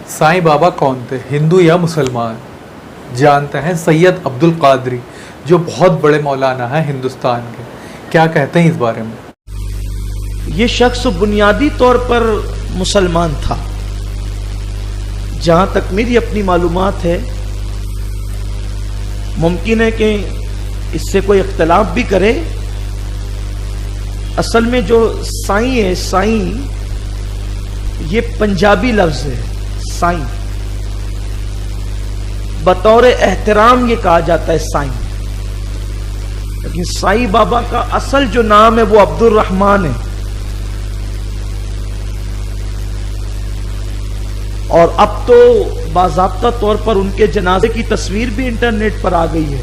साईं बाबा कौन थे, हिंदू या मुसलमान? जानते हैं सैयद अब्दुल कादरी, जो बहुत बड़े मौलाना हैं हिंदुस्तान के। क्या कहते हैं इस बारे में? ये शख्स बुनियादी तौर पर मुसलमान था, जहां तक मेरी अपनी मालूमात है। मुमकिन है कि इससे कोई इख्तलाफ भी करे। असल में जो साईं है, साईं ये पंजाबी लफ्ज है। साईं बतौर एहतराम ये कहा जाता है साईं, लेकिन साईं बाबा का असल जो नाम है वो अब्दुल रहमान है। और अब तो बाज़ाब्ता तौर पर उनके जनाजे की तस्वीर भी इंटरनेट पर आ गई है।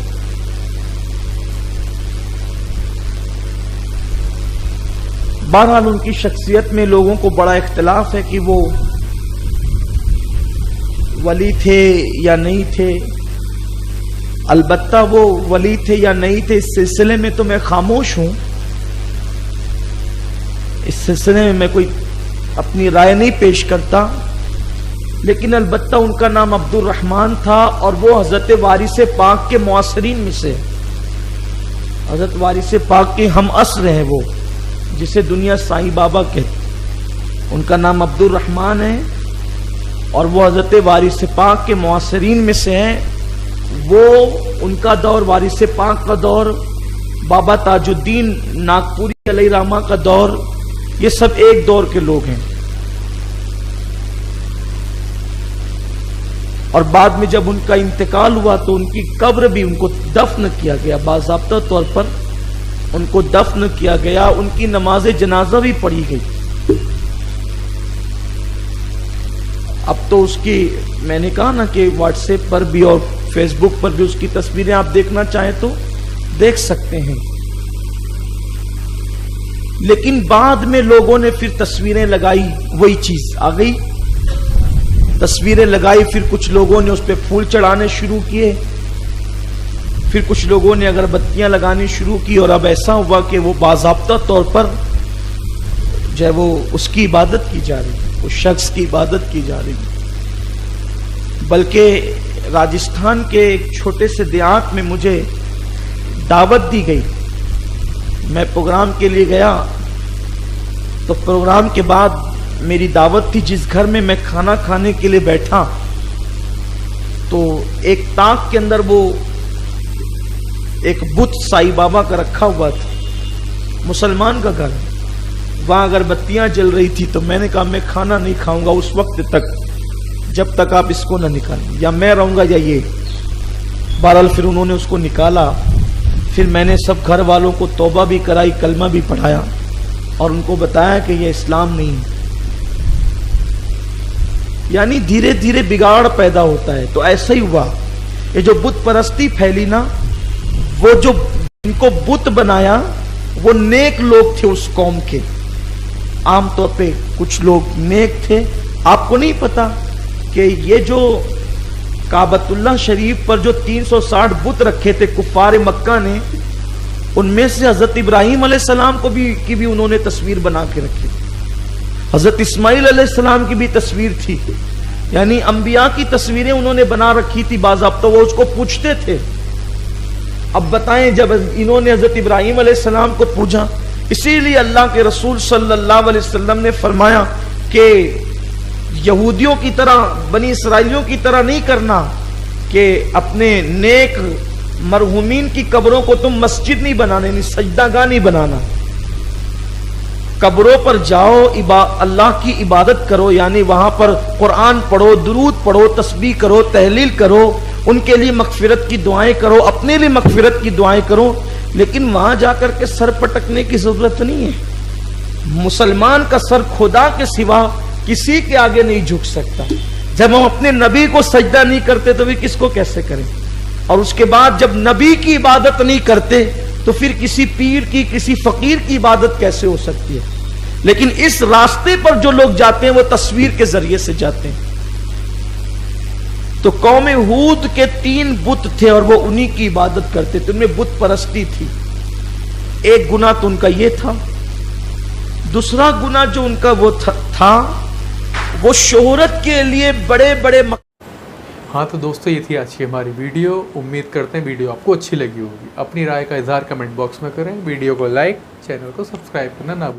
बहरहाल उनकी शख्सियत में लोगों को बड़ा इख्तिलाफ है कि वो वली थे या नहीं थे। अलबत्ता वो वली थे या नहीं थे, इस सिलसिले में तो मैं खामोश हूं। इस सिलसिले में मैं कोई अपनी राय नहीं पेश करता, लेकिन अलबत्ता उनका नाम अब्दुल रहमान था और वो हजरत वारिस पाक के मुआसरीन में से, हजरत वारिस पाक के हम असर हैं, वो जिसे दुनिया साईं बाबा कहती। उनका नाम अब्दुल रहमान है और वो हजरत वारिस पाक के मुआसरीन में से हैं। वो उनका दौर, वारिस पाक का दौर, बाबा ताजुद्दीन नागपुरी अलैहिर्रहमा का दौर, ये सब एक दौर के लोग हैं। और बाद में जब उनका इंतकाल हुआ तो उनकी कब्र भी, उनको दफन किया गया, बाज़ाब्ता तौर पर उनको दफन किया गया। उनकी नमाज जनाजा भी पढ़ी गई। अब तो उसकी, मैंने कहा ना कि व्हाट्सएप पर भी और फेसबुक पर भी उसकी तस्वीरें आप देखना चाहें तो देख सकते हैं। लेकिन बाद में लोगों ने फिर तस्वीरें लगाई, वही चीज आ गई। तस्वीरें लगाई, फिर कुछ लोगों ने उस पर फूल चढ़ाने शुरू किए, फिर कुछ लोगों ने अगरबत्तियां लगानी शुरू की। और अब ऐसा हुआ कि वो बाज़ाब्ता तौर पर जो है वो उसकी इबादत की जा रही है, उस शख्स की इबादत की जा रही है। बल्कि राजस्थान के एक छोटे से देहात में मुझे दावत दी गई। मैं प्रोग्राम के लिए गया, तो प्रोग्राम के बाद मेरी दावत थी जिस घर में मैं खाना खाने के लिए बैठा, तो एक ताक के अंदर वो एक बुत साईं बाबा का रखा हुआ था। मुसलमान का घर, वहां अगरबत्तियां जल रही थी। तो मैंने कहा मैं खाना नहीं खाऊंगा उस वक्त तक जब तक आप इसको ना निकालें, या मैं रहूंगा या ये। बहरहाल फिर उन्होंने उसको निकाला। फिर मैंने सब घर वालों को तौबा भी कराई, कलमा भी पढ़ाया और उनको बताया कि ये इस्लाम नहीं है। यानी धीरे धीरे बिगाड़ पैदा होता है। तो ऐसा ही हुआ, ये जो बुत परस्ती फैली ना, वो जो इनको बुत बनाया वो नेक लोग थे उस कौम के। आमतौर पे कुछ लोग नेक थे। आपको नहीं पता कि ये जो काबतुल्लाह शरीफ पर जो 360 बुत रखे थे कुफार मक्का ने, उनमें से हजरत इब्राहिम अलैहिस्सलाम की भी उन्होंने तस्वीर बना के रखी। हजरत इस्माइल अलैहिस्सलाम की भी तस्वीर थी। यानी अंबिया की तस्वीरें उन्होंने बना रखी थी बाज़ाब्ता। वो उसको पूछते थे। अब बताएं, जब इन्होंने हजरत इब्राहिम अलैहिस्सलाम को पूछा, इसीलिए अल्लाह के रसूल सल्लल्लाहु अलैहि वसल्लम ने फरमाया कि यहूदियों की तरह, बनी इसराइलियों की तरह नहीं करना कि अपने नेक मरहूमीन की कब्रों को तुम मस्जिद नहीं बनाने, नहीं सजदागाह नहीं बनाना। कब्रों पर जाओ, अल्लाह की इबादत करो, यानी वहां पर कुरान पढ़ो, दुरूद पढ़ो, तस्बीह करो, तहलील करो, उनके लिए मगफिरत की दुआएं करो, अपने लिए मगफिरत की दुआएं करो। लेकिन वहां जाकर के सर पटकने की जरूरत नहीं है। मुसलमान का सर खुदा के सिवा किसी के आगे नहीं झुक सकता। जब हम अपने नबी को सजदा नहीं करते तो भी किसको कैसे करें? और उसके बाद जब नबी की इबादत नहीं करते तो फिर किसी पीर की, किसी फकीर की इबादत कैसे हो सकती है? लेकिन इस रास्ते पर जो लोग जाते हैं वो तस्वीर के जरिए से जाते हैं। तो कौम हूद के 3 बुत थे और वो उन्हीं की इबादत करते थे, उनमें बुत परस्ती थी। एक गुनाह तो उनका ये था। दूसरा गुनाह जो उनका वो था وہ شہرت کے لیے بڑے بڑے हाँ तो दोस्तों ये थी आज की हमारी वीडियो। उम्मीद करते हैं वीडियो आपको अच्छी लगी होगी। अपनी राय का इजहार कमेंट बॉक्स में करें, वीडियो को लाइक, चैनल को सब्सक्राइब करना ना भूलें।